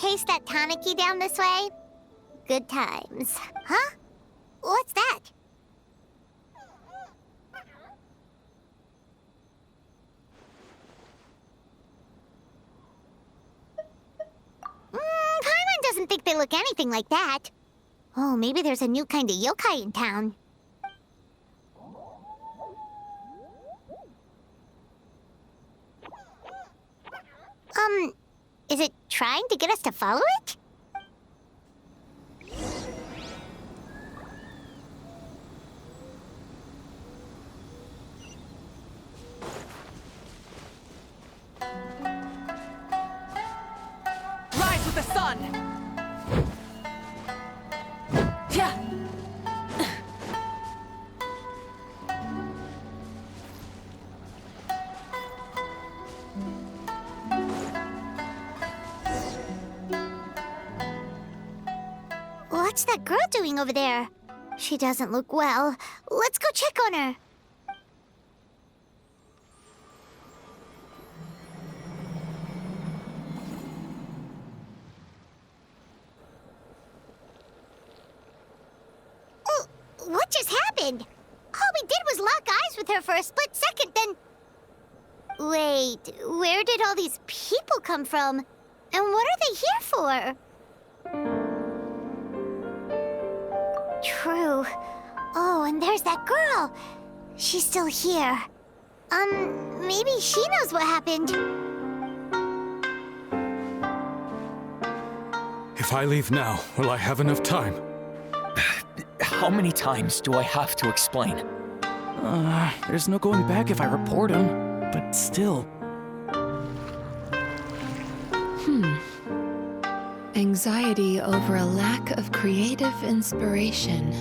chase that Tanuki down this way? Good times. Huh? What's that? Paimon doesn't think they look anything like that. Oh, maybe there's a new kind of yokai in town. Is it trying to get us to follow it? Rise with the sun! Yeah. What's that girl doing over there? She doesn't look well. Let's go check on her. Oh, what just happened? All we did was lock eyes with her for a split second, then... Wait, where did all these people come from? And what are they here for? True. Oh, and there's that girl. She's still here. Maybe she knows what happened. If I leave now, will I have enough time? How many times do I have to explain? There's no going back if I report him, but still. Anxiety over a lack of creative inspiration.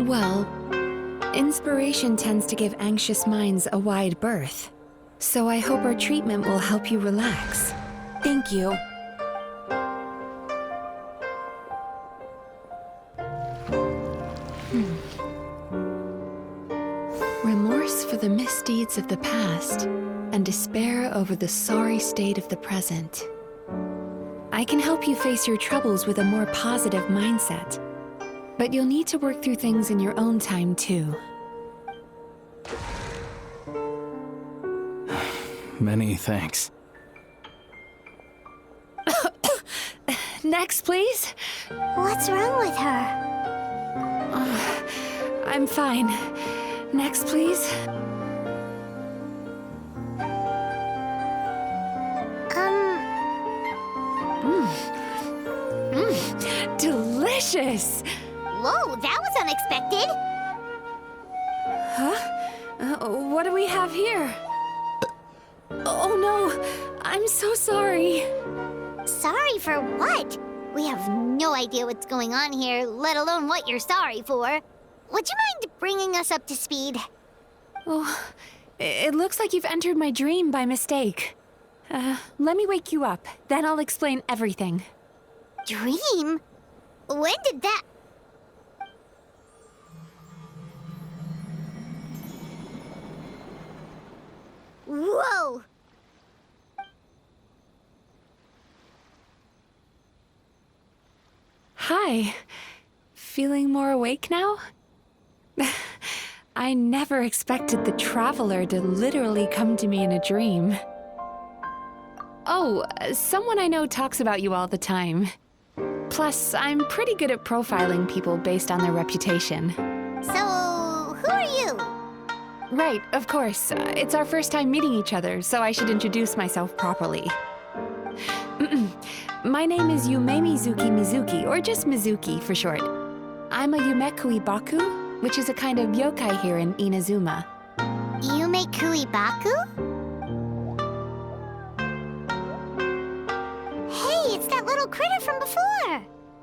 Well, inspiration tends to give anxious minds a wide berth. So I hope our treatment will help you relax. Thank you. Remorse for the misdeeds of the past, and despair over the sorry state of the present. I can help you face your troubles with a more positive mindset. But you'll need to work through things in your own time, too. Many thanks. Next, please. What's wrong with her? I'm fine. Next, please. Delicious! Whoa, that was unexpected. Huh? What do we have here? Oh no! I'm so sorry. Sorry for what? We have no idea what's going on here, let alone what you're sorry for. Would you mind bringing us up to speed? Oh, it looks like you've entered my dream by mistake. Let me wake you up, then I'll explain everything. Dream? When did that... Whoa! Hi. Feeling more awake now? I never expected the Traveler to literally come to me in a dream. Oh, someone I know talks about you all the time. Plus, I'm pretty good at profiling people based on their reputation. So, who are you? Right, of course. It's our first time meeting each other, so I should introduce myself properly. My name is Mizuki, or just Mizuki for short. I'm a Yumekui Baku, which is a kind of yokai here in Inazuma. Yumekui Baku? Hey, it's that little critter from before!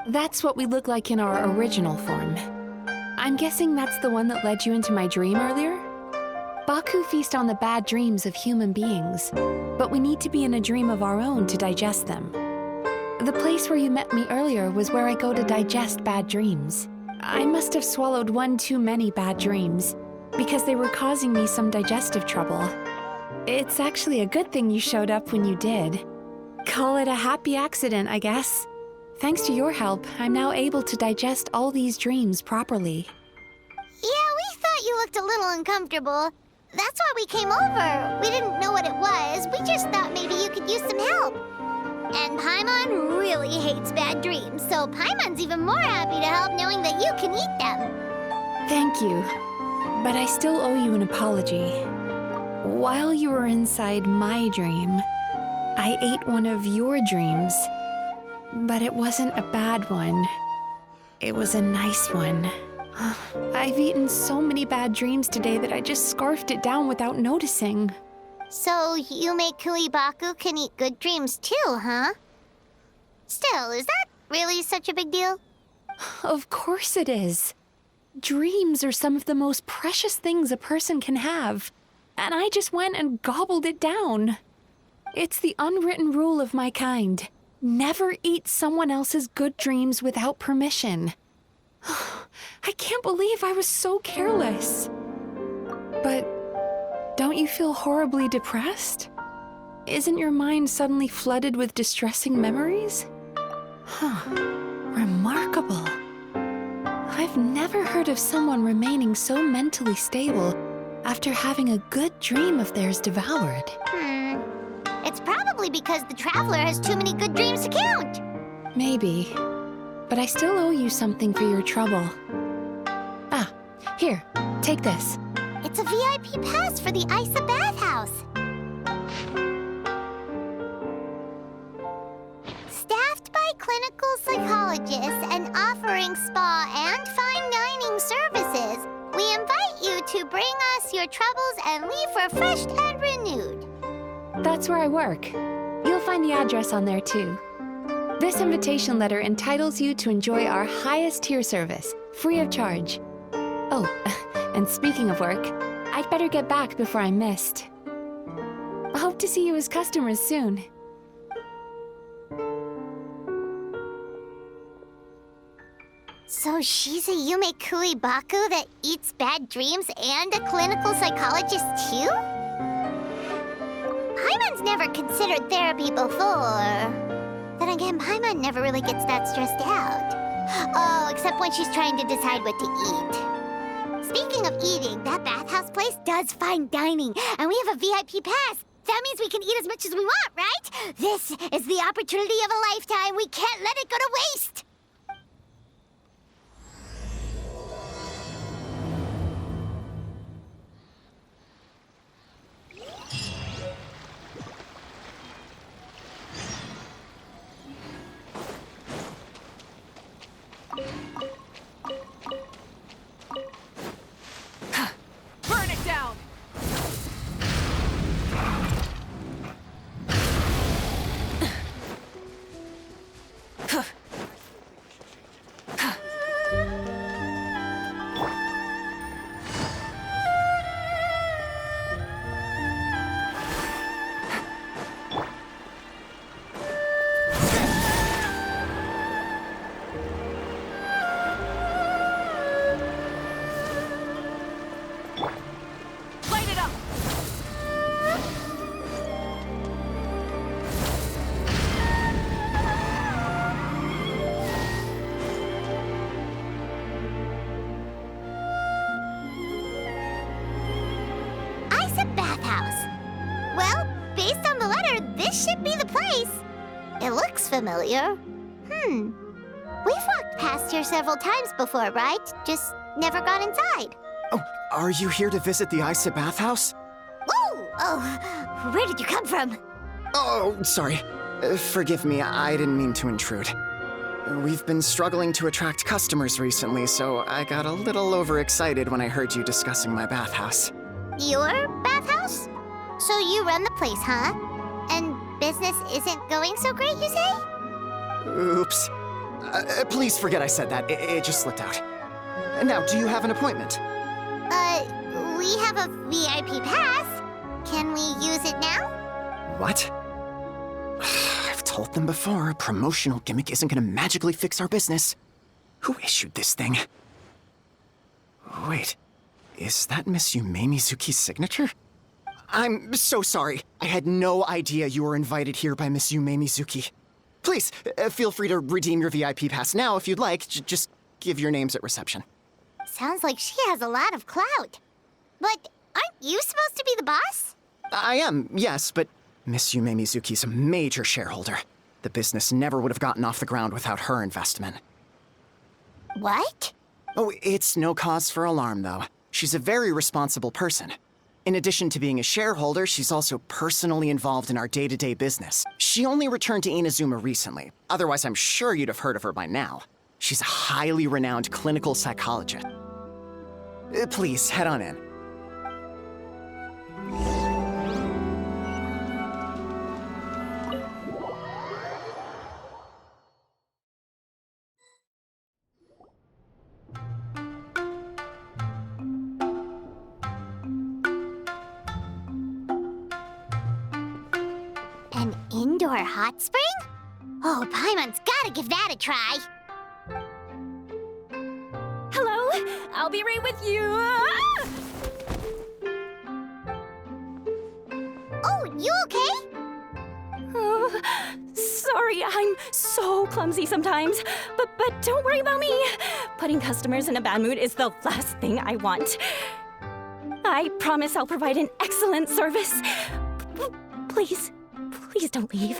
That's what we look like in our original form. I'm guessing that's the one that led you into my dream earlier? Baku feast on the bad dreams of human beings, but we need to be in a dream of our own to digest them. The place where you met me earlier was where I go to digest bad dreams. I must have swallowed one too many bad dreams, because they were causing me some digestive trouble. It's actually a good thing you showed up when you did. Call it a happy accident, I guess. Thanks to your help, I'm now able to digest all these dreams properly. Yeah, we thought you looked a little uncomfortable. That's why we came over. We didn't know what it was. We just thought maybe you could use some help. And Paimon really hates bad dreams, so Paimon's even more happy to help knowing that you can eat them. Thank you. But I still owe you an apology. While you were inside my dream, I ate one of your dreams. But it wasn't a bad one. It was a nice one. I've eaten so many bad dreams today that I just scarfed it down without noticing. So Yume Kuibaku can eat good dreams too, huh? Still, is that really such a big deal? Of course it is. Dreams are some of the most precious things a person can have. And I just went and gobbled it down. It's the unwritten rule of my kind. Never eat someone else's good dreams without permission. I can't believe I was so careless. But don't you feel horribly depressed? Isn't your mind suddenly flooded with distressing memories? Remarkable. I've never heard of someone remaining so mentally stable after having a good dream of theirs devoured. It's probably because the traveler has too many good dreams to count. Maybe. But I still owe you something for your trouble. Ah, here, take this. It's a VIP pass for the Isa bathhouse. Staffed by clinical psychologists and offering spa and fine dining services, we invite you to bring us your troubles and leave refreshed and renewed. That's where I work. You'll find the address on there too. This invitation letter entitles you to enjoy our highest tier service, free of charge. Oh, and speaking of work, I'd better get back before I'm missed. I hope to see you as customers soon. So she's a Yume Kuibaku that eats bad dreams and a clinical psychologist too? Paimon's never considered therapy before. Then again, Paimon never really gets that stressed out. Oh, except when she's trying to decide what to eat. Speaking of eating, that bathhouse place does fine dining, and we have a VIP pass. That means we can eat as much as we want, right? This is the opportunity of a lifetime. We can't let it go to waste. Burn it down! Light it up! Isa bathhouse. Well, based on the letter, this should be the place. It looks familiar. We've walked past here several times before, right? Just never gone inside. Oh, are you here to visit the Isa bathhouse? Whoa! Oh, where did you come from? Oh, sorry. Forgive me, I didn't mean to intrude. We've been struggling to attract customers recently, so I got a little overexcited when I heard you discussing my bathhouse. Your bathhouse? So you run the place, huh? And business isn't going so great, you say? Oops. Please forget I said that. It just slipped out. Now, do you have an appointment? We have a VIP pass. Can we use it now? What? I've told them before, a promotional gimmick isn't gonna magically fix our business. Who issued this thing? Wait, is that Miss Yume Mizuki's signature? I'm so sorry. I had no idea you were invited here by Miss Yume Mizuki. Please, feel free to redeem your VIP pass now if you'd like. Just give your names at reception. Sounds like she has a lot of clout. But aren't you supposed to be the boss? I am, yes, but Miss Yume Mizuki's a major shareholder. The business never would have gotten off the ground without her investment. What? Oh, it's no cause for alarm, though. She's a very responsible person. In addition to being a shareholder, she's also personally involved in our day-to-day business. She only returned to Inazuma recently. Otherwise, I'm sure you'd have heard of her by now. She's a highly renowned clinical psychologist. Please, head on in. An indoor hot spring? Oh, Paimon's gotta give that a try. Hello, I'll be right with you. Oh, you okay? Oh, sorry, I'm so clumsy sometimes. But don't worry about me. Putting customers in a bad mood is the last thing I want. I promise I'll provide an excellent service. Please don't leave.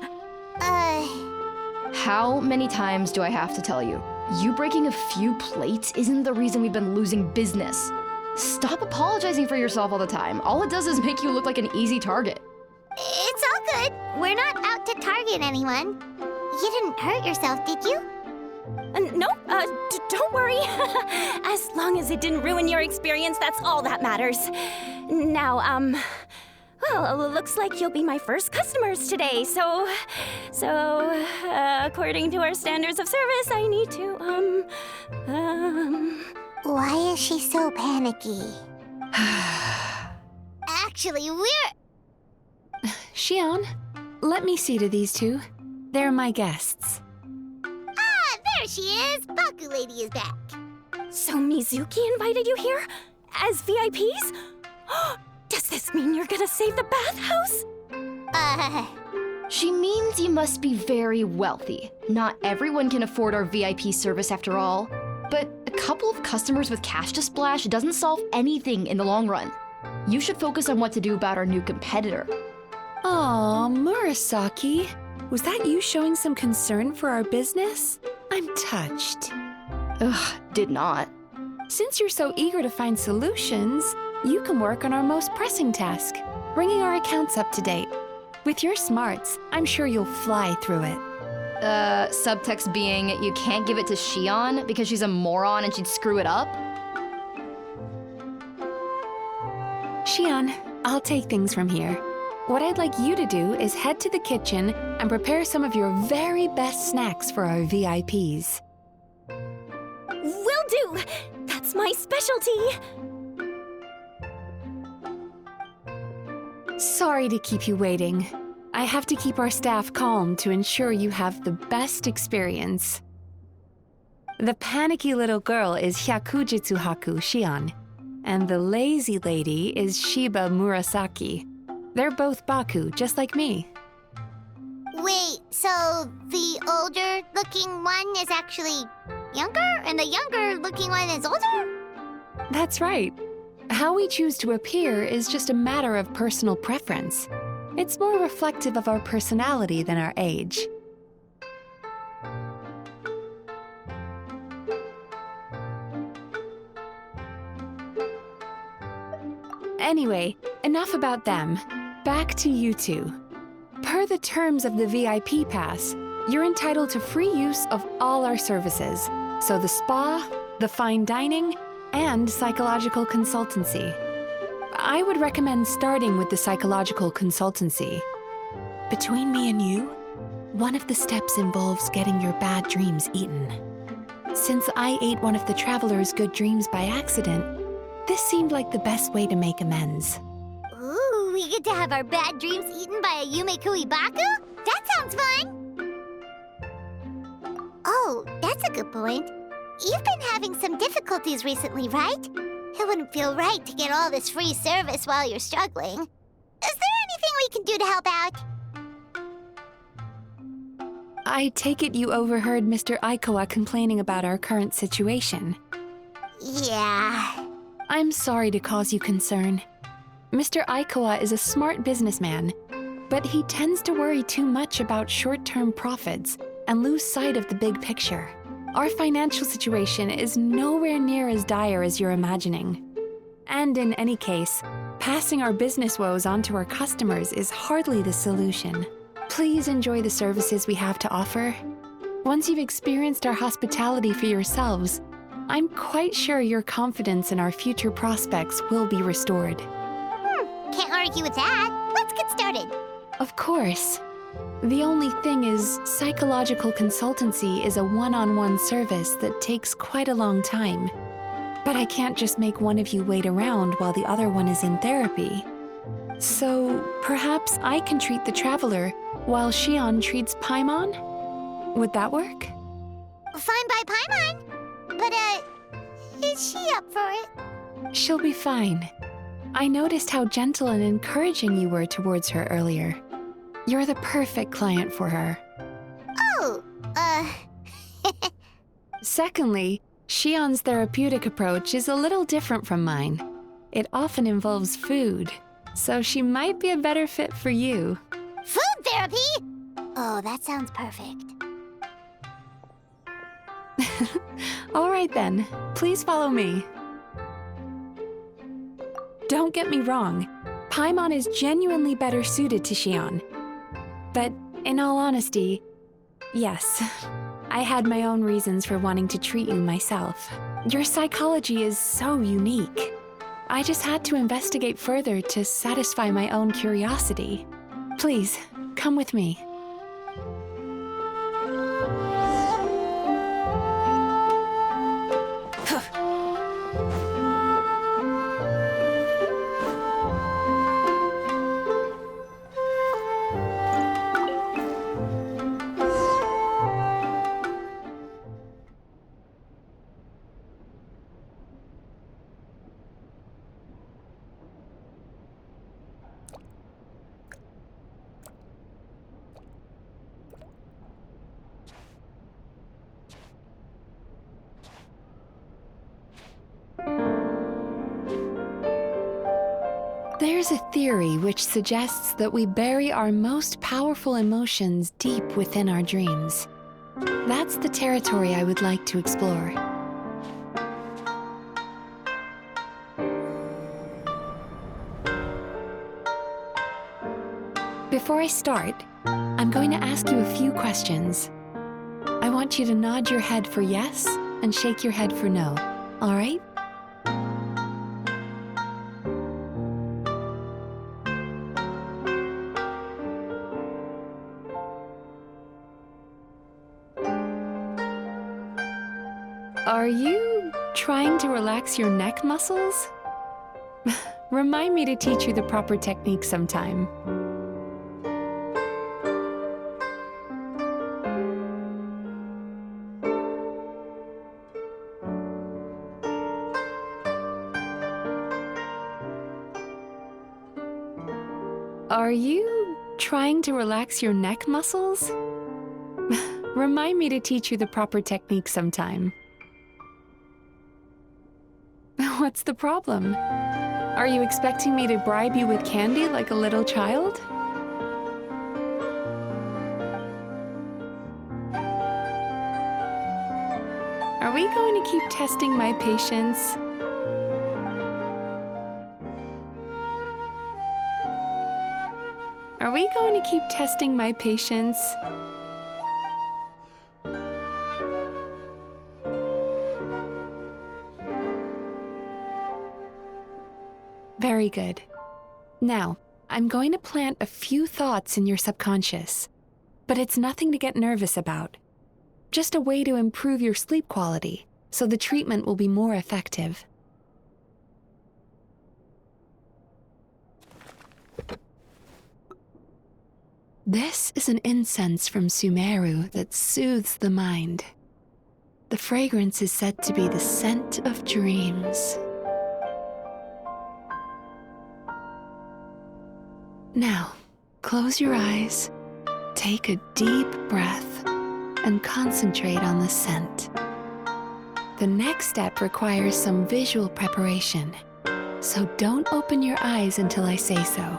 How many times do I have to tell you? You breaking a few plates isn't the reason we've been losing business. Stop apologizing for yourself all the time. All it does is make you look like an easy target. It's all good. We're not out to target anyone. You didn't hurt yourself, did you? No, don't worry. As long as it didn't ruin your experience, that's all that matters. Now, well, looks like you'll be my first customers today, so, according to our standards of service, I need to, Why is she so panicky? Actually, Shion, let me see to these two. They're my guests. there she is! Baku Lady is back. So Mizuki invited you here? As VIPs? Does this mean you're gonna save the bathhouse? She means you must be very wealthy. Not everyone can afford our VIP service after all. But a couple of customers with cash to splash doesn't solve anything in the long run. You should focus on what to do about our new competitor. Aw, Murasaki. Was that you showing some concern for our business? I'm touched. Ugh, did not. Since you're so eager to find solutions, you can work on our most pressing task, bringing our accounts up to date. With your smarts, I'm sure you'll fly through it. Subtext being, you can't give it to Shion because she's a moron and she'd screw it up? Shion, I'll take things from here. What I'd like you to do is head to the kitchen and prepare some of your very best snacks for our VIPs. Will do! That's my specialty! Sorry to keep you waiting. I have to keep our staff calm to ensure you have the best experience. The panicky little girl is Hyakujitsu Haku Shion, and the lazy lady is Shiba Murasaki. They're both Baku, just like me. Wait, so the older-looking one is actually younger, and the younger-looking one is older? That's right. How we choose to appear is just a matter of personal preference. It's more reflective of our personality than our age. Anyway, enough about them. Back to you two. Per the terms of the VIP pass, you're entitled to free use of all our services. So the spa, the fine dining, and psychological consultancy. I would recommend starting with the psychological consultancy. Between me and you, one of the steps involves getting your bad dreams eaten. Since I ate one of the traveler's good dreams by accident, this seemed like the best way to make amends. Ooh, we get to have our bad dreams eaten by a Yumekui Baku? That sounds fun! Oh, that's a good point. You've been having some difficulties recently, right? It wouldn't feel right to get all this free service while you're struggling. we can do to help out? I take it you overheard Mr. Aikawa complaining about our current situation. Yeah. I'm sorry to cause you concern. Mr. Aikawa is a smart businessman, but he tends to worry too much about short-term profits and lose sight of the big picture. Our financial situation is nowhere near as dire as you're imagining. And in any case, passing our business woes on to our customers is hardly the solution. Please enjoy the services we have to offer. Once you've experienced our hospitality for yourselves, I'm quite sure your confidence in our future prospects will be restored. Can't argue with that. Let's get started. Of course. The only thing is, psychological consultancy is a one-on-one service that takes quite a long time. But I can't just make one of you wait around while the other one is in therapy. So perhaps I can treat the traveler while Shion treats Paimon? Would that work? Fine by Paimon. But, is she up for it? She'll be fine. I noticed how gentle and encouraging you were towards her earlier. You're the perfect client for her. Oh, Secondly, Shion's therapeutic approach is a little different from mine. It often involves food, so she might be a better fit for you. food therapy? Oh, that sounds perfect. All right then, please follow me. Don't get me wrong, Paimon is genuinely better suited to Shion. But in all honesty, yes, I had my own reasons for wanting to treat you myself. Your psychology is so unique. I just had to investigate further to satisfy my own curiosity. Please, come with me. There's a theory which suggests that we bury our most powerful emotions deep within our dreams. That's the territory I would like to explore. Before I start, I'm going to ask you a few questions. I want you to nod your head for yes and shake your head for no, all right? Are you trying to relax your neck muscles? Remind me to teach you the proper technique sometime. Are you trying to relax your neck muscles? Remind me to teach you the proper technique sometime. What's the problem? Are you expecting me to bribe you with candy like a little child? Are we going to keep testing my patience? Are we going to keep testing my patience? Very good. Now, I'm going to plant a few thoughts in your subconscious, but it's nothing to get nervous about. Just a way to improve your sleep quality, so the treatment will be more effective. This is an incense from Sumeru that soothes the mind. The fragrance is said to be the scent of dreams. Now, Close your eyes, take a deep breath, and concentrate on the scent. The next step requires some visual preparation, so don't open your eyes until I say so.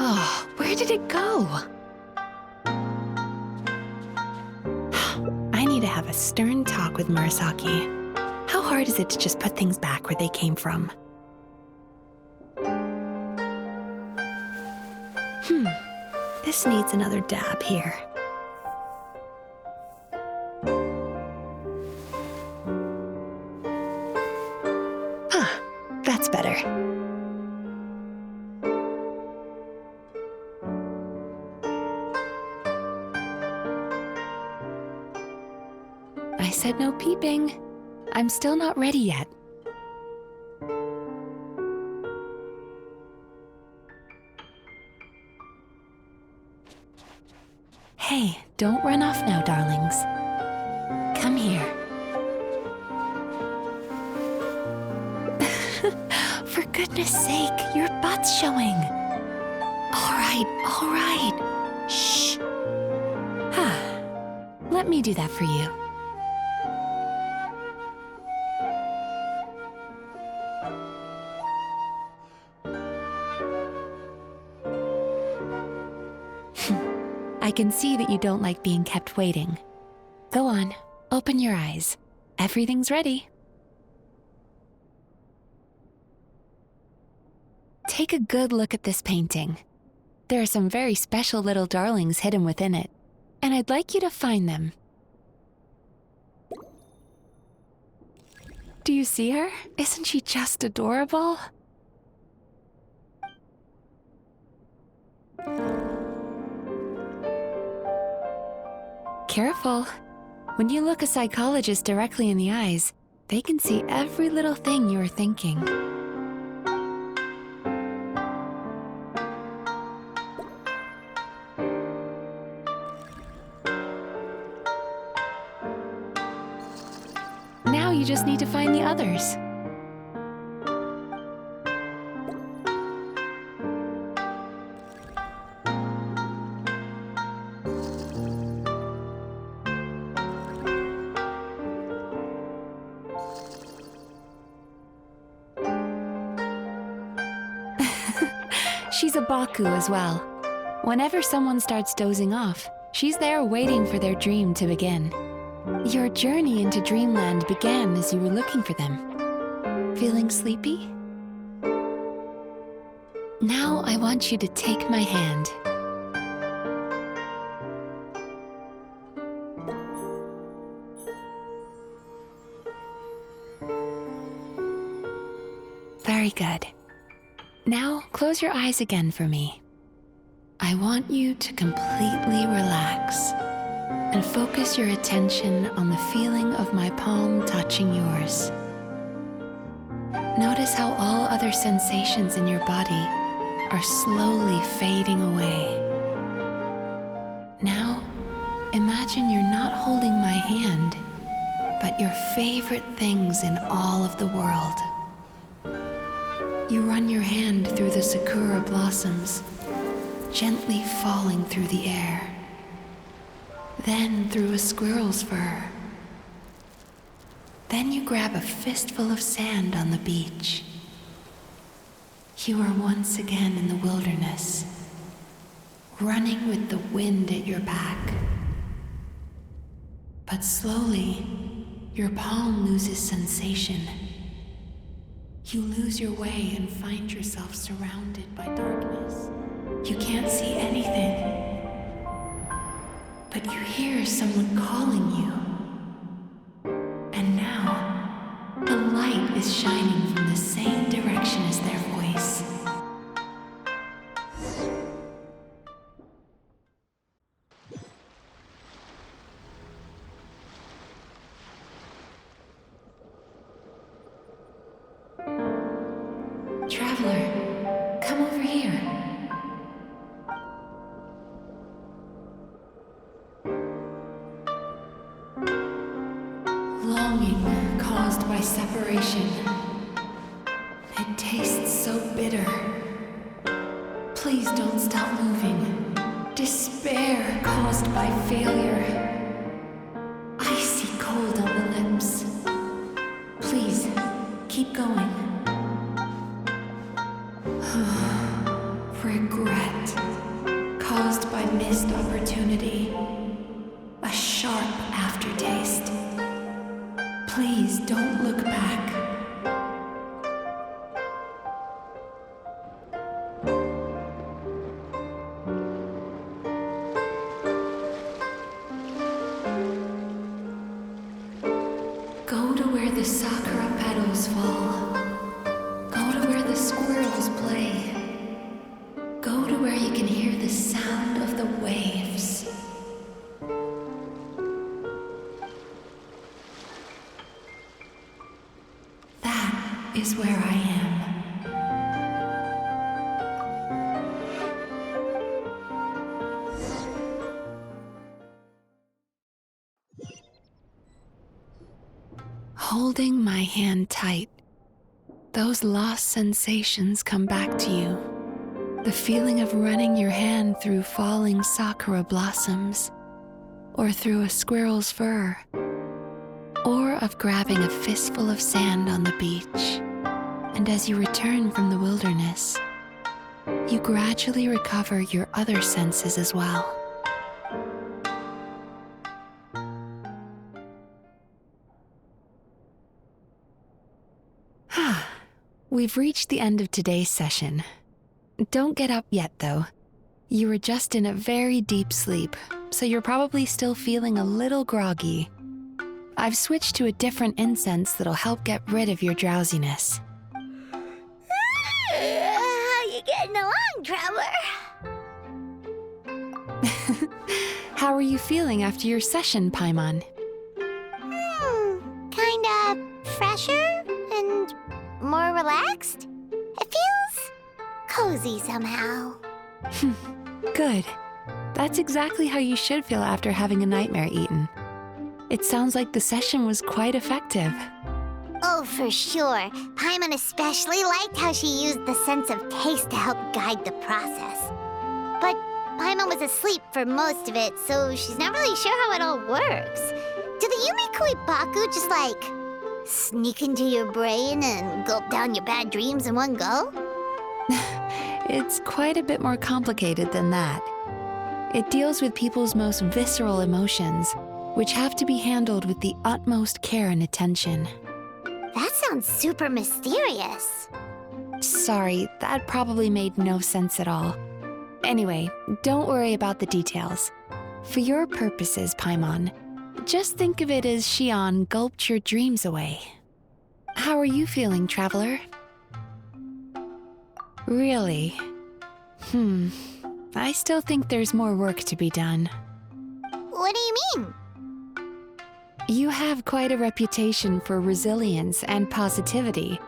Oh, where did it go? I need to have a stern talk with Murasaki. How hard is it to just put things back where they came from? This needs another dab here. Huh, that's better. I said no peeping. I'm still not ready yet. Hey, don't run off now, darlings. Come here. For goodness sake, your butt's showing. All right. Shh. Let me do that for you. I can see that you don't like being kept waiting. Go on, open your eyes. Everything's ready. Take a good look at this painting. There are some very special little darlings hidden within it, and I'd like you to find them. Do you see her? Isn't she just adorable? Careful. When you look a psychologist directly in the eyes, they can see every little thing you are thinking. Now you just need to find the others. She's a Baku as well. Whenever someone starts dozing off, she's there waiting for their dream to begin. Your journey into Dreamland began as you were looking for them. Feeling sleepy? Now I want you to take my hand. Very good. Now, close your eyes again for me. I want you to completely relax and focus your attention on the feeling of my palm touching yours. Notice how all other sensations in your body are slowly fading away. Now, imagine you're not holding my hand, but your favorite things in all of the world. You run your hand through the sakura blossoms, gently falling through the air. Then through a squirrel's fur. Then you grab a fistful of sand on the beach. You are once again in the wilderness, running with the wind at your back. But slowly, your palm loses sensation. You lose your way and find yourself surrounded by darkness. You can't see anything, but you hear someone calling you. And now, a light is shining from the same direction as their voice. Traveler, come over here. Longing caused by separation It tastes so bitter. Please don't stop moving. Despair caused by failure. Icy cold on the lips. Please, keep going. Regret caused by missed opportunity. A sharp aftertaste. Please don't look back. Go to where the sakura petals fall. Go to where the squirrels play. Go to where you can hear the sound of the waves. That is where I am. Holding my hand tight, those lost sensations come back to you. The feeling of running your hand through falling sakura blossoms, or through a squirrel's fur, or of grabbing a fistful of sand on the beach. And as you return from the wilderness, you gradually recover your other senses as well. We've reached the end of today's session. Don't get up yet, though. You were just in a very deep sleep, so you're probably still feeling a little groggy. I've switched to a different incense that'll help get rid of your drowsiness. How you getting along, Traveler? How are you feeling after your session, Paimon? Kinda fresher and more relaxed. It feels cozy somehow. Good. That's exactly how you should feel after having a nightmare eaten. It sounds like the session was quite effective. Oh, for sure. Paimon especially liked how she used the sense of taste to help guide the process. But Paimon was asleep for most of it, so she's not really sure how it all works. Do the Yumikui Baku just like sneak into your brain and gulp down your bad dreams in one go? It's quite a bit more complicated than that. It deals with people's most visceral emotions, which have to be handled with the utmost care and attention. That sounds super mysterious. Sorry, that probably made no sense at all. Anyway, don't worry about the details. For your purposes, Paimon, just think of it as Xion gulped your dreams away. How are you feeling, Traveler? Really? I still think there's more work to be done. What do you mean? You have quite a reputation for resilience and positivity,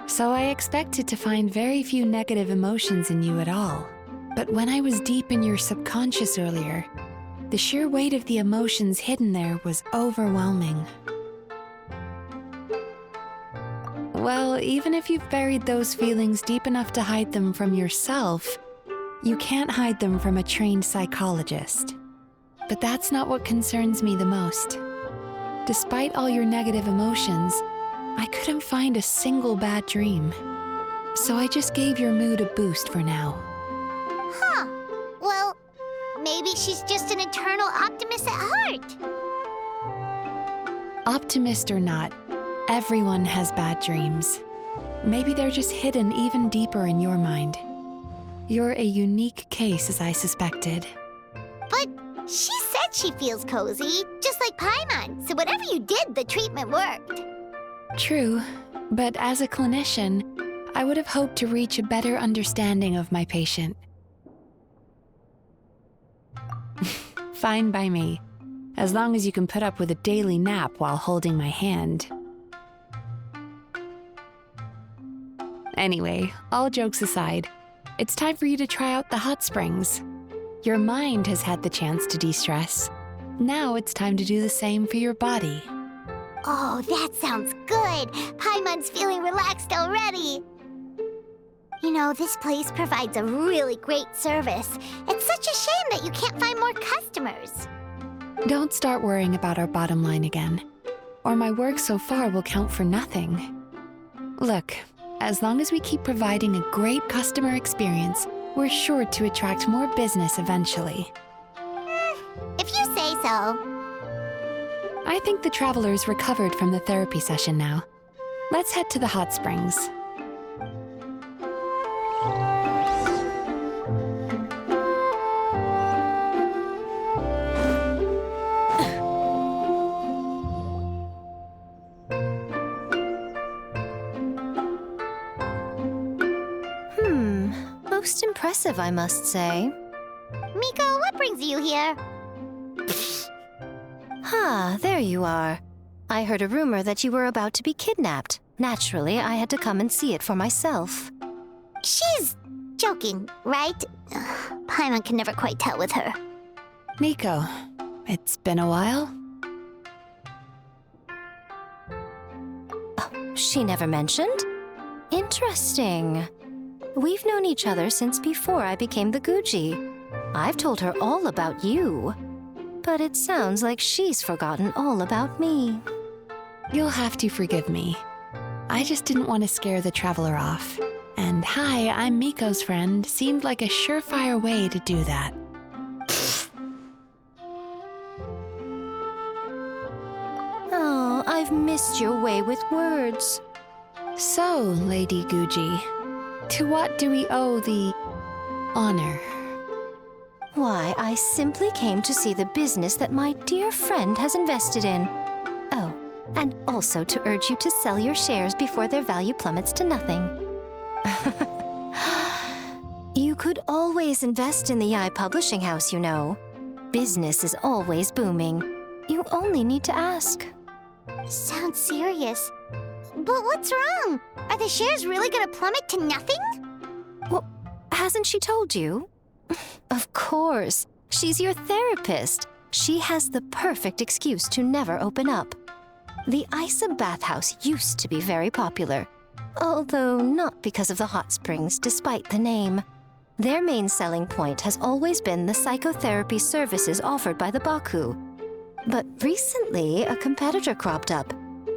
so I expected to find very few negative emotions in you at all. But when I was deep in your subconscious earlier, the sheer weight of the emotions hidden there was overwhelming. Well, even if you've buried those feelings deep enough to hide them from yourself, you can't hide them from a trained psychologist. But that's not what concerns me the most. Despite all your negative emotions, I couldn't find a single bad dream. So I just gave your mood a boost for now. Huh. Well, maybe she's just an eternal optimist at heart. Optimist or not, everyone has bad dreams. Maybe they're just hidden even deeper in your mind. You're a unique case, as I suspected. But she said she feels cozy, just like Paimon, so whatever you did, the treatment worked. True, but as a clinician, I would have hoped to reach a better understanding of my patient. Fine by me, as long as you can put up with a daily nap while holding my hand. Anyway, all jokes aside, it's time for you to try out the hot springs. Your mind has had the chance to de-stress. Now it's time to do the same for your body. Oh, that sounds good. Paimon's feeling relaxed already. You know, this place provides a really great service. It's such a shame that you can't find more customers. Don't start worrying about our bottom line again, or my work so far will count for nothing. Look, as long as we keep providing a great customer experience, we're sure to attract more business eventually. If you say so. I think the travelers recovered from the therapy session now. Let's head to the hot springs. Most impressive, I must say. Miko, what brings you here? There you are. I heard a rumor that you were about to be kidnapped. Naturally, I had to come and see it for myself. She's joking, right? Paimon can never quite tell with her. Miko, it's been a while. She never mentioned? Interesting. We've known each other since before I became the Guji. I've told her all about you. But it sounds like she's forgotten all about me. You'll have to forgive me. I just didn't want to scare the traveler off. And hi, I'm Miko's friend seemed like a surefire way to do that. Oh, I've missed your way with words. So, Lady Guji, to what do we owe the honor? Why, I simply came to see the business that my dear friend has invested in. Oh, and also to urge you to sell your shares before their value plummets to nothing. You could always invest in the Yae Publishing House, you know. Business is always booming. You only need to ask. Sounds serious. But what's wrong? Are the shares really gonna plummet to nothing? Well, hasn't she told you? Of course. She's your therapist. She has the perfect excuse to never open up. The Isa bathhouse used to be very popular, although not because of the hot springs, despite the name. Their main selling point has always been the psychotherapy services offered by the Baku. But recently, a competitor cropped up.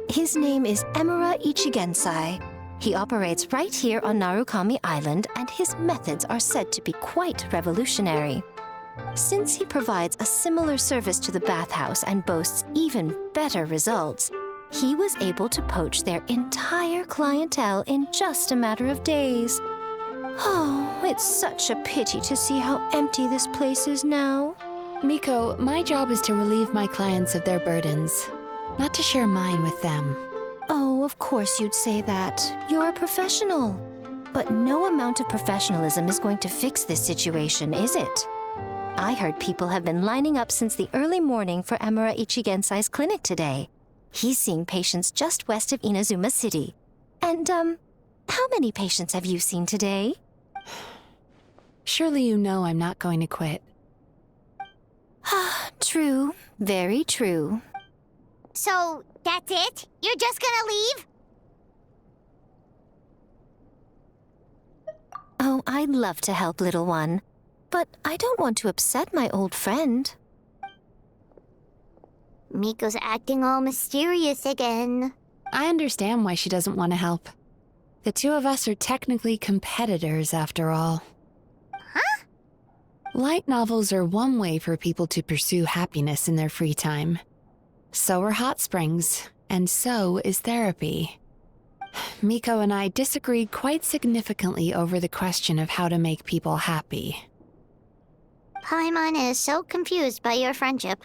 His name is Emura Ichigensai. He operates right here on Narukami Island, and his methods are said to be quite revolutionary. Since he provides a similar service to the bathhouse and boasts even better results, he was able to poach their entire clientele in just a matter of days. Oh, it's such a pity to see how empty this place is now. Miko, my job is to relieve my clients of their burdens, not to share mine with them. Oh, of course you'd say that. You're a professional. But no amount of professionalism is going to fix this situation, is it? I heard people have been lining up since the early morning for Emura Ichigensai's clinic today. He's seeing patients just west of Inazuma City. And, how many patients have you seen today? Surely you know I'm not going to quit. True. Very true. So, that's it? You're just gonna leave? Oh, I'd love to help, little one. But I don't want to upset my old friend. Miko's acting all mysterious again. I understand why she doesn't want to help. The two of us are technically competitors, after all. Huh? Light novels are one way for people to pursue happiness in their free time. So are hot springs, and so is therapy. Miko and I disagreed quite significantly over the question of how to make people happy. Paimon is so confused by your friendship.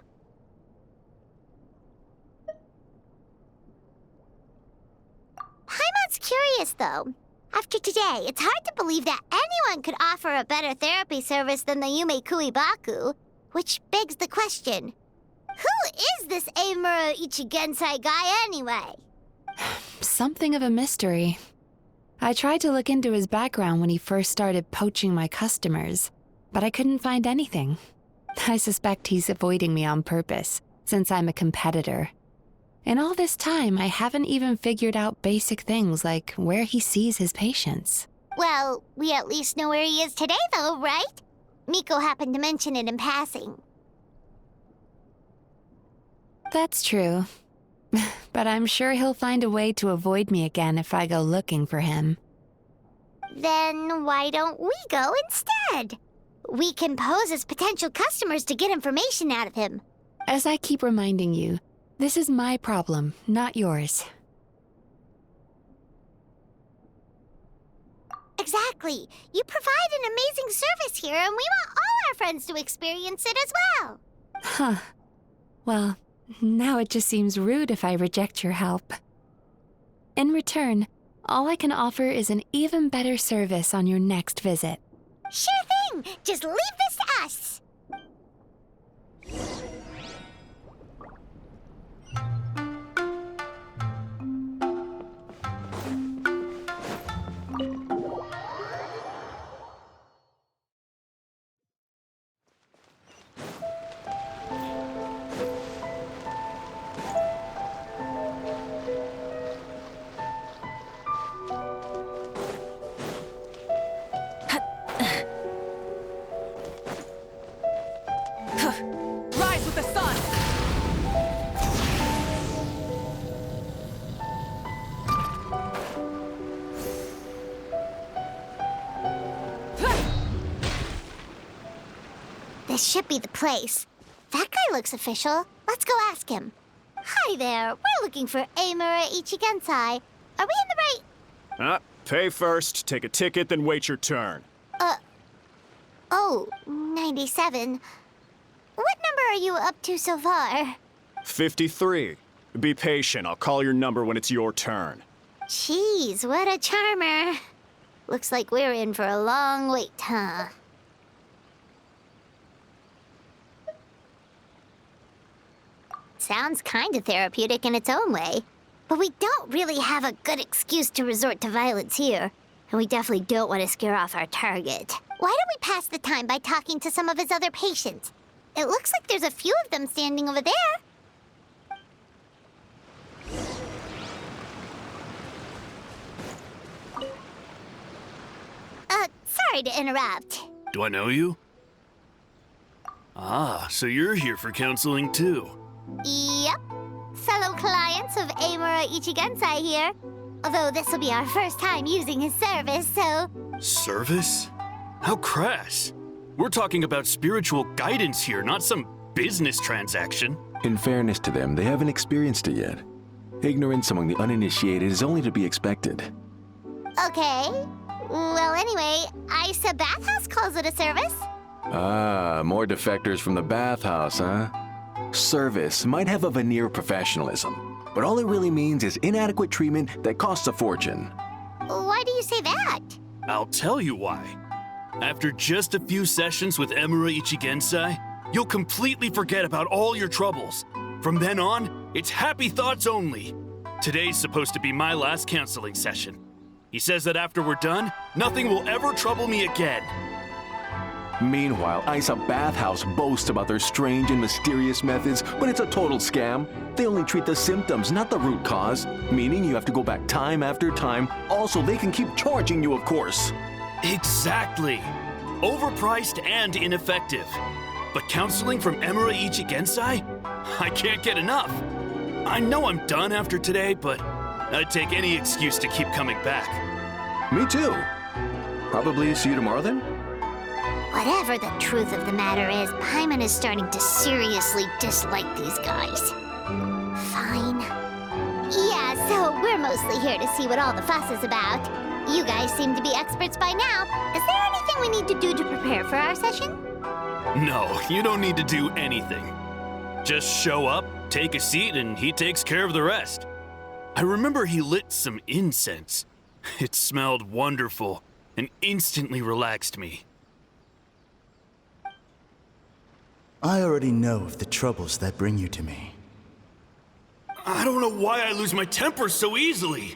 Paimon's curious, though. After today, it's hard to believe that anyone could offer a better therapy service than the Yume Kui Baku, which begs the question, who is this Emura Ichigensai guy anyway? Something of a mystery. I tried to look into his background when he first started poaching my customers, but I couldn't find anything. I suspect he's avoiding me on purpose, since I'm a competitor. In all this time, I haven't even figured out basic things like where he sees his patients. Well, we at least know where he is today, though, right? Miko happened to mention it in passing. That's true. But I'm sure he'll find a way to avoid me again if I go looking for him. Then why don't we go instead? We can pose as potential customers to get information out of him. As I keep reminding you, this is my problem, not yours. Exactly. You provide an amazing service here, and we want all our friends to experience it as well. Huh. Well, now it just seems rude if I reject your help. In return, all I can offer is an even better service on your next visit. Sure thing! Just leave this to us! Rise with the sun! This should be the place. That guy looks official. Let's go ask him. Hi there. We're looking for Amura Ichigensai. Are we in the right... Pay first, take a ticket, then wait your turn. Oh, 97. What number are you up to so far? 53. Be patient, I'll call your number when it's your turn. Jeez, what a charmer. Looks like we're in for a long wait, huh? Sounds kinda therapeutic in its own way. But we don't really have a good excuse to resort to violence here. And we definitely don't want to scare off our target. Why don't we pass the time by talking to some of his other patients? It looks like there's a few of them standing over there. Sorry to interrupt. Do I know you? Ah, so you're here for counseling too. Yep. Fellow clients of Amura Ichigensai here. Although this will be our first time using his service, so... Service? How crass. We're talking about spiritual guidance here, not some business transaction. In fairness to them, they haven't experienced it yet. Ignorance among the uninitiated is only to be expected. Okay. Well, anyway, Isa Bathhouse calls it a service. Ah, more defectors from the bathhouse, huh? Service might have a veneer of professionalism, but all it really means is inadequate treatment that costs a fortune. Why do you say that? I'll tell you why. After just a few sessions with Amura Ichigensai, you'll completely forget about all your troubles. From then on, it's happy thoughts only. Today's supposed to be my last counseling session. He says that after we're done, nothing will ever trouble me again. Meanwhile, Isa Bathhouse boasts about their strange and mysterious methods, but it's a total scam. They only treat the symptoms, not the root cause, meaning you have to go back time after time. Also, they can keep charging you, of course. Exactly. Overpriced and ineffective. But counseling from Amura Ichigensai? I can't get enough. I know I'm done after today, but I'd take any excuse to keep coming back. Me too. Probably see you tomorrow then? Whatever the truth of the matter is, Paimon is starting to seriously dislike these guys. Fine. Yeah, so we're mostly here to see what all the fuss is about. You guys seem to be experts by now. Is there anything we need to do to prepare for our session? No, you don't need to do anything. Just show up, take a seat, and he takes care of the rest. I remember he lit some incense. It smelled wonderful and instantly relaxed me. I already know of the troubles that bring you to me. I don't know why I lose my temper so easily.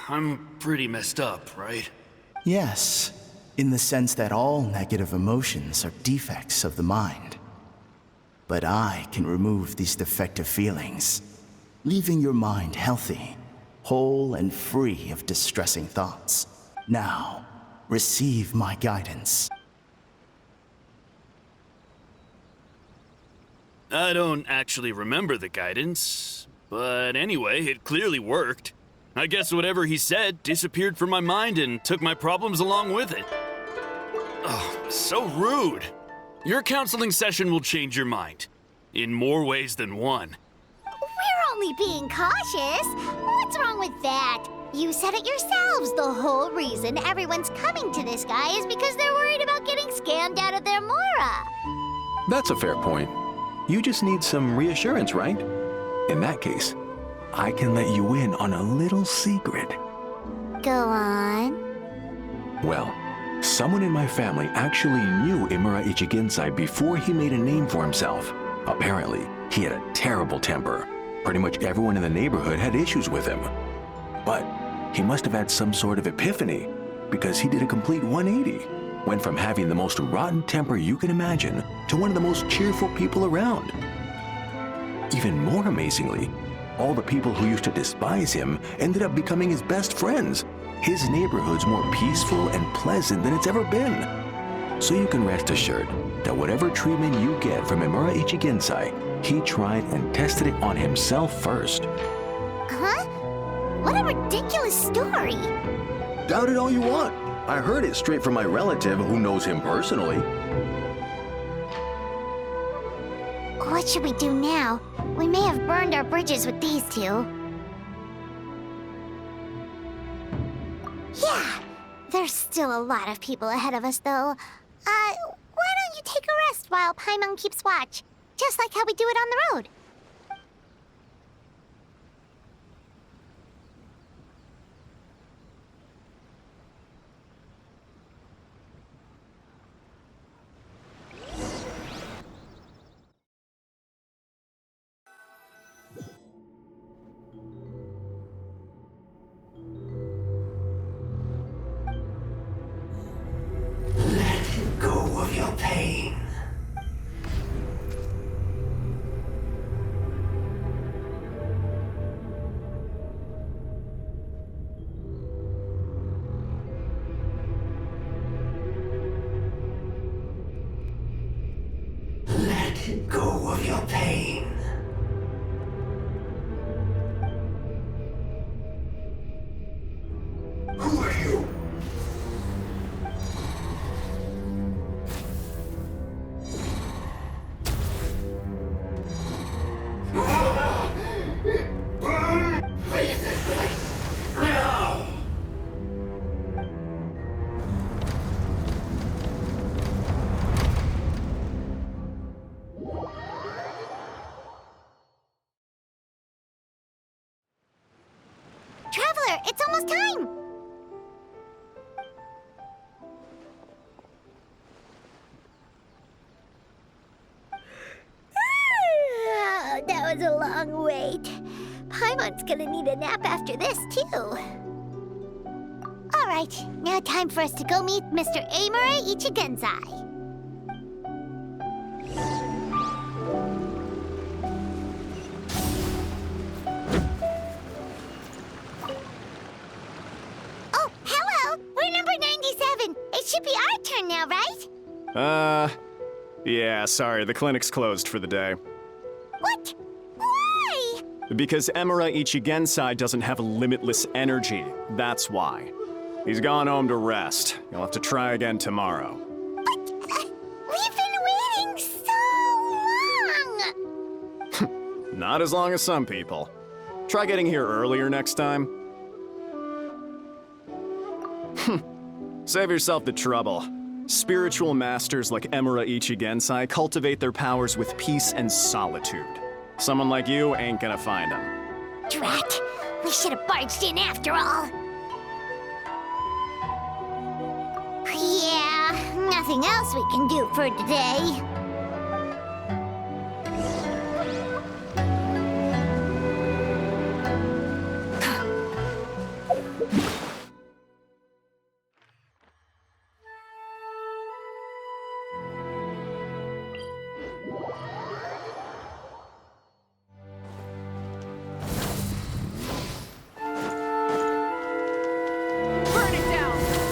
I'm pretty messed up, right? Yes, in the sense that all negative emotions are defects of the mind. But I can remove these defective feelings, leaving your mind healthy, whole and free of distressing thoughts. Now, receive my guidance. I don't actually remember the guidance, but anyway, it clearly worked. I guess whatever he said disappeared from my mind and took my problems along with it. Oh, so rude. Your counseling session will change your mind. In more ways than one. We're only being cautious. What's wrong with that? You said it yourselves. The whole reason everyone's coming to this guy is because they're worried about getting scammed out of their Mora. That's a fair point. You just need some reassurance, right? In that case, I can let you in on a little secret. Go on. Well, someone in my family actually knew Imura Ichigensai before he made a name for himself. Apparently, he had a terrible temper. Pretty much everyone in the neighborhood had issues with him. But he must have had some sort of epiphany, because he did a complete 180. Went from having the most rotten temper you can imagine to one of the most cheerful people around. Even more amazingly, all the people who used to despise him ended up becoming his best friends. His neighborhood's more peaceful and pleasant than it's ever been. So you can rest assured that whatever treatment you get from Imura Ichigensai, he tried and tested it on himself first. Huh? What a ridiculous story. Doubt it all you want. I heard it straight from my relative who knows him personally. What should we do now? We may have burned our bridges with these two. Yeah, there's still a lot of people ahead of us, though. Why don't you take a rest while Paimon keeps watch? Just like how we do it on the road. Go of your pain. Let go of your pain. Who are you? Traveler, it's almost time! That was a long wait. Paimon's gonna need a nap after this, too. Alright, now time for us to go meet Mr. Imura Ichigensai. Oh, hello! We're number 97. It should be our turn now, right? Yeah, sorry, the clinic's closed for the day. What? Why? Because Imura Ichigensai doesn't have limitless energy, that's why. He's gone home to rest. You'll have to try again tomorrow. But, we've been waiting so long! Not as long as some people. Try getting here earlier next time. Save yourself the trouble. Spiritual masters like Imura Ichigensai cultivate their powers with peace and solitude. Someone like you ain't gonna find them. Drat! We should have barged in after all. Yeah, nothing else we can do for today. Burn it down!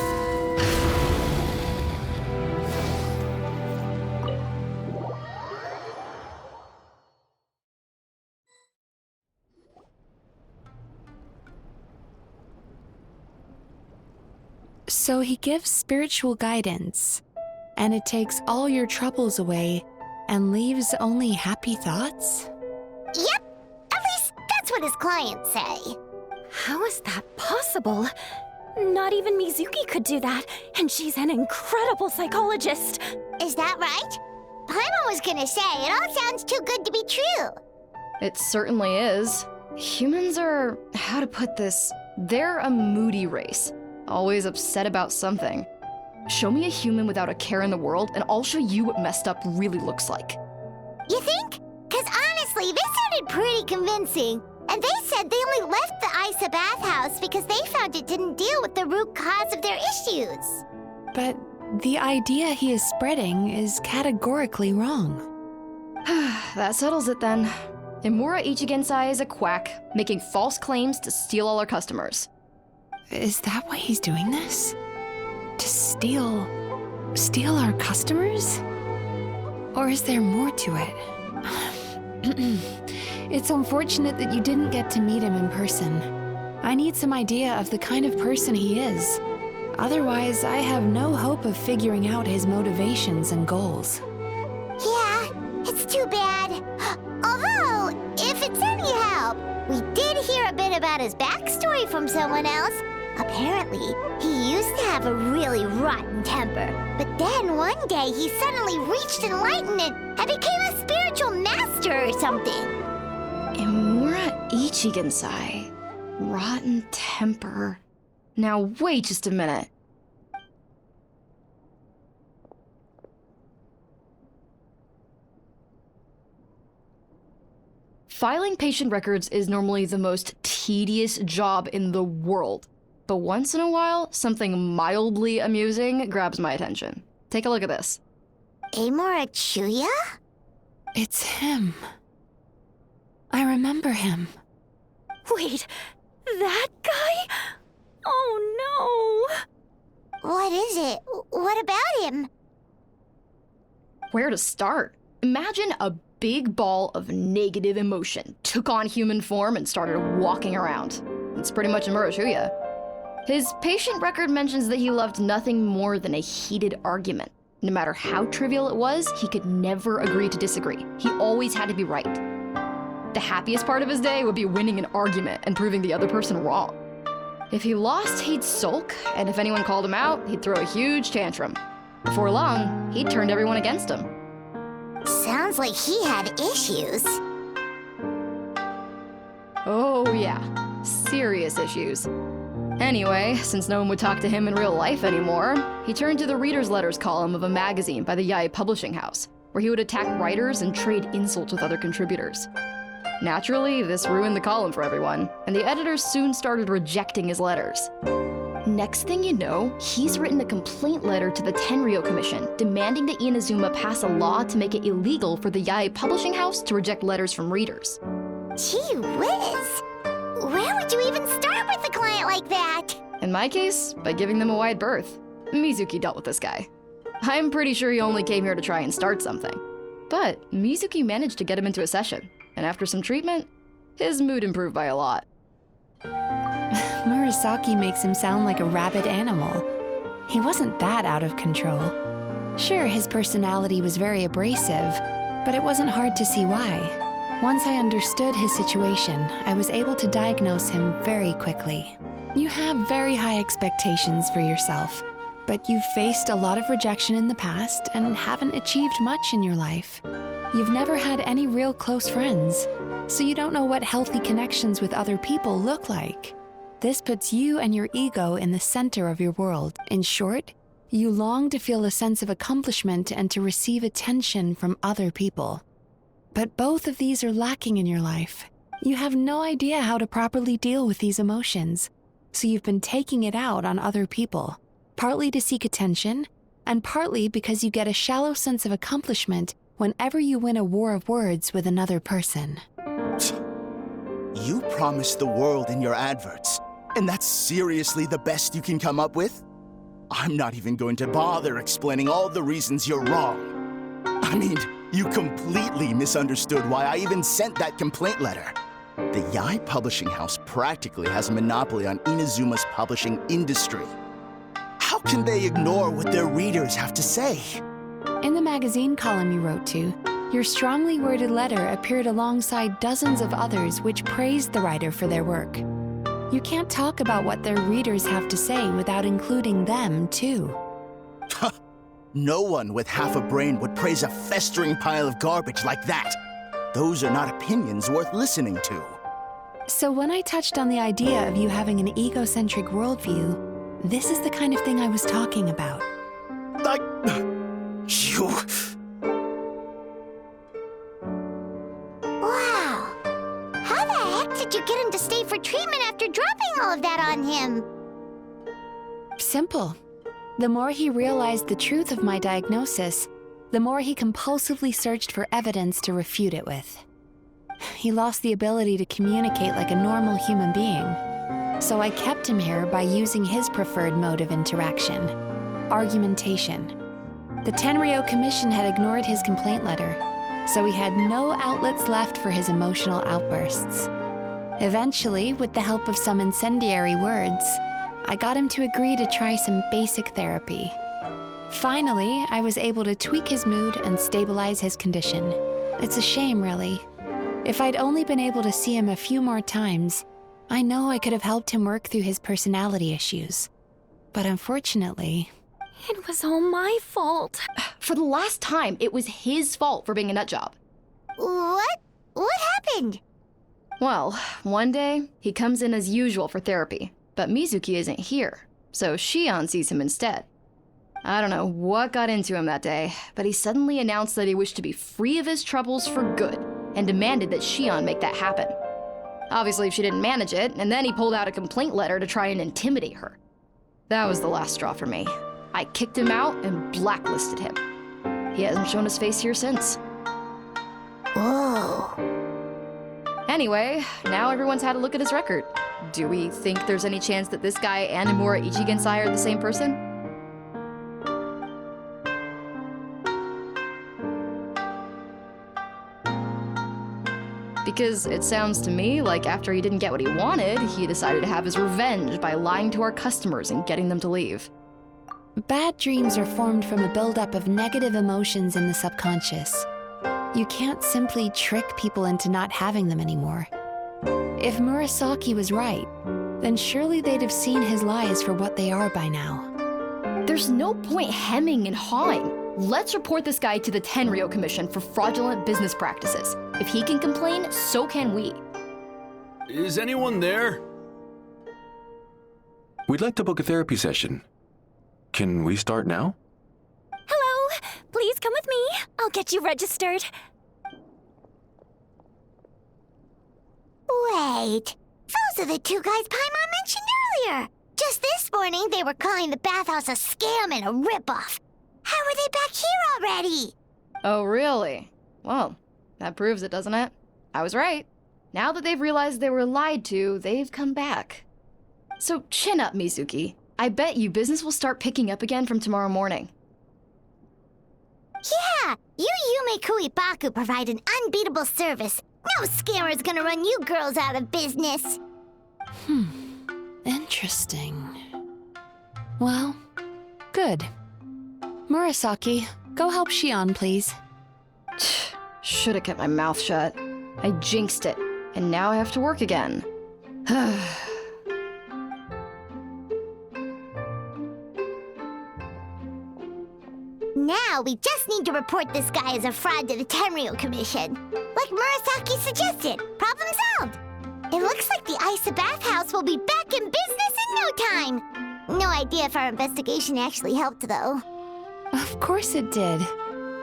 So he gives spiritual guidance, and it takes all your troubles away and leaves only happy thoughts? Yep, at least that's what his clients say. How is that possible? Not even Mizuki could do that, and she's an incredible psychologist. Is that right? Paimon was gonna say, it all sounds too good to be true. It certainly is. Humans are, how to put this, they're a moody race. Always upset about something. Show me a human without a care in the world, and I'll show you what messed up really looks like. You think? Cause honestly, this sounded pretty convincing. And they said they only left the Isa bathhouse because they found it didn't deal with the root cause of their issues. But the idea he is spreading is categorically wrong. That settles it then. Imura Ichigensai is a quack, making false claims to steal all our customers. Is that why he's doing this? To steal our customers? Or is there more to it? It's unfortunate that you didn't get to meet him in person. I need some idea of the kind of person he is. Otherwise, I have no hope of figuring out his motivations and goals. Yeah, it's too bad. Although, if it's any help, we did hear a bit about his backstory from someone else. Apparently, he used to have a really rotten temper. But then one day he suddenly reached enlightenment and became a spiritual master or something. Imura Ichigensai. Rotten temper. Now wait just a minute. Filing patient records is normally the most tedious job in the world. But once in a while, something mildly amusing grabs my attention. Take a look at this. Amora Chuya? It's him. I remember him. Wait, that guy? Oh no! What is it? What about him? Where to start? Imagine a big ball of negative emotion took on human form and started walking around. It's pretty much Imura Chuya. His patient record mentions that he loved nothing more than a heated argument. No matter how trivial it was, he could never agree to disagree. He always had to be right. The happiest part of his day would be winning an argument and proving the other person wrong. If he lost, he'd sulk, and if anyone called him out, he'd throw a huge tantrum. Before long, he'd turned everyone against him. Sounds like he had issues. Oh yeah, serious issues. Anyway, since no one would talk to him in real life anymore, he turned to the reader's letters column of a magazine by the Yae Publishing House, where he would attack writers and trade insults with other contributors. Naturally, this ruined the column for everyone, and the editors soon started rejecting his letters. Next thing you know, he's written a complaint letter to the Tenryo Commission, demanding that Inazuma pass a law to make it illegal for the Yae Publishing House to reject letters from readers. Gee whiz! Where would you even start with a client like that? In my case, by giving them a wide berth. Mizuki dealt with this guy. I'm pretty sure he only came here to try and start something. But Mizuki managed to get him into a session, and after some treatment, his mood improved by a lot. Murasaki makes him sound like a rabid animal. He wasn't that out of control. Sure, his personality was very abrasive, but it wasn't hard to see why. Once I understood his situation, I was able to diagnose him very quickly. You have very high expectations for yourself, but you've faced a lot of rejection in the past and haven't achieved much in your life. You've never had any real close friends, so you don't know what healthy connections with other people look like. This puts you and your ego in the center of your world. In short, you long to feel a sense of accomplishment and to receive attention from other people. But both of these are lacking in your life. You have no idea how to properly deal with these emotions, so you've been taking it out on other people, partly to seek attention, and partly because you get a shallow sense of accomplishment whenever you win a war of words with another person. You promised the world in your adverts, and that's seriously the best you can come up with? I'm not even going to bother explaining all the reasons you're wrong. I mean, you completely misunderstood why I even sent that complaint letter. The Yae Publishing House practically has a monopoly on Inazuma's publishing industry. can they ignore what their readers have to say? In the magazine column you wrote to, your strongly worded letter appeared alongside dozens of others which praised the writer for their work. You can't talk about what their readers have to say without including them, too. No one with half a brain would praise a festering pile of garbage like that. Those are not opinions worth listening to. So when I touched on the idea of you having an egocentric worldview, this is the kind of thing I was talking about. You... Wow. How the heck did you get him to stay for treatment after dropping all of that on him? Simple. The more he realized the truth of my diagnosis, the more he compulsively searched for evidence to refute it with. He lost the ability to communicate like a normal human being. So I kept him here by using his preferred mode of interaction, argumentation. The Tenryou Commission had ignored his complaint letter, so he had no outlets left for his emotional outbursts. Eventually, with the help of some incendiary words, I got him to agree to try some basic therapy. Finally, I was able to tweak his mood and stabilize his condition. It's a shame, really. If I'd only been able to see him a few more times, I know I could have helped him work through his personality issues. But unfortunately... It was all my fault. For the last time, it was his fault for being a nutjob. What? What happened? Well, one day, he comes in as usual for therapy, but Mizuki isn't here, so Shion sees him instead. I don't know what got into him that day, but he suddenly announced that he wished to be free of his troubles for good, and demanded that Shion make that happen. Obviously, she didn't manage it, and then he pulled out a complaint letter to try and intimidate her. That was the last straw for me. I kicked him out and blacklisted him. He hasn't shown his face here since. Whoa. Anyway, now everyone's had a look at his record. Do we think there's any chance that this guy and Nomura Ichigensai are the same person? Because it sounds to me like after he didn't get what he wanted, he decided to have his revenge by lying to our customers and getting them to leave. Bad dreams are formed from a buildup of negative emotions in the subconscious. You can't simply trick people into not having them anymore. If Murasaki was right, then surely they'd have seen his lies for what they are by now. There's no point hemming and hawing. Let's report this guy to the Tenryou Commission for fraudulent business practices. If he can complain, so can we. Is anyone there? We'd like to book a therapy session. Can we start now? Hello, please come with me. I'll get you registered. Wait, those are the two guys Paimon mentioned earlier. Just this morning, they were calling the bathhouse a scam and a ripoff. How are they back here already? Oh, really? Well, that proves it, doesn't it? I was right. Now that they've realized they were lied to, they've come back. So chin up, Mizuki. I bet you business will start picking up again from tomorrow morning. Yeah, you Yume Kuibaku provide an unbeatable service. No scammer's gonna run you girls out of business. Interesting. Well, good. Murasaki, go help Shion, please. Should have kept my mouth shut. I jinxed it, and now I have to work again. Now we just need to report this guy as a fraud to the Tenryou Commission. Like Murasaki suggested. Problem solved. It looks like the Isa bathhouse will be back in business in no time. No idea if our investigation actually helped, though. Of course it did.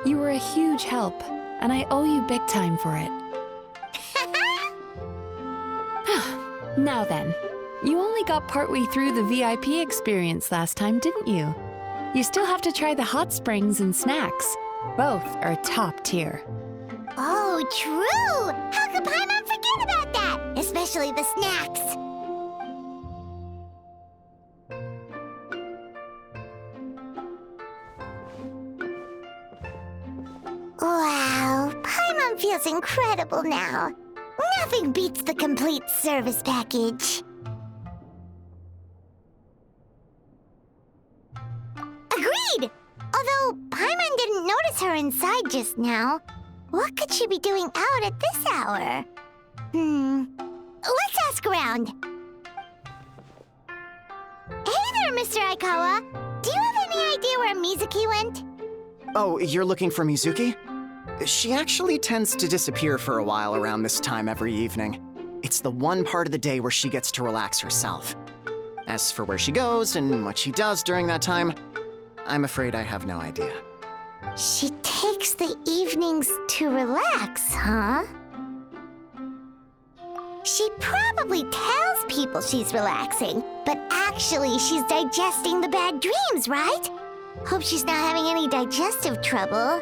You were a huge help, and I owe you big time for it. Now then, you only got partway through the VIP experience last time, didn't you? You still have to try the hot springs and snacks. Both are top tier. Oh, true! How could Paimon forget about that? Especially the snacks. Wow, Paimon feels incredible now. Nothing beats the complete service package. Although Paimon didn't notice her inside just now. What could she be doing out at this hour? Let's ask around. Hey there, Mr. Aikawa. Do you have any idea where Mizuki went? Oh, you're looking for Mizuki? She actually tends to disappear for a while around this time every evening. It's the one part of the day where she gets to relax herself. As for where she goes and what she does during that time, I'm afraid I have no idea. She takes the evenings to relax, huh? She probably tells people she's relaxing, but actually she's digesting the bad dreams, right? Hope she's not having any digestive trouble.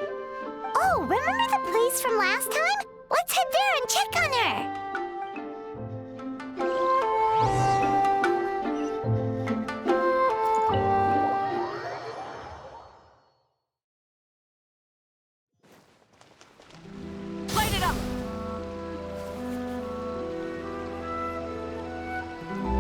Oh, remember the place from last time? Let's head there and check on her.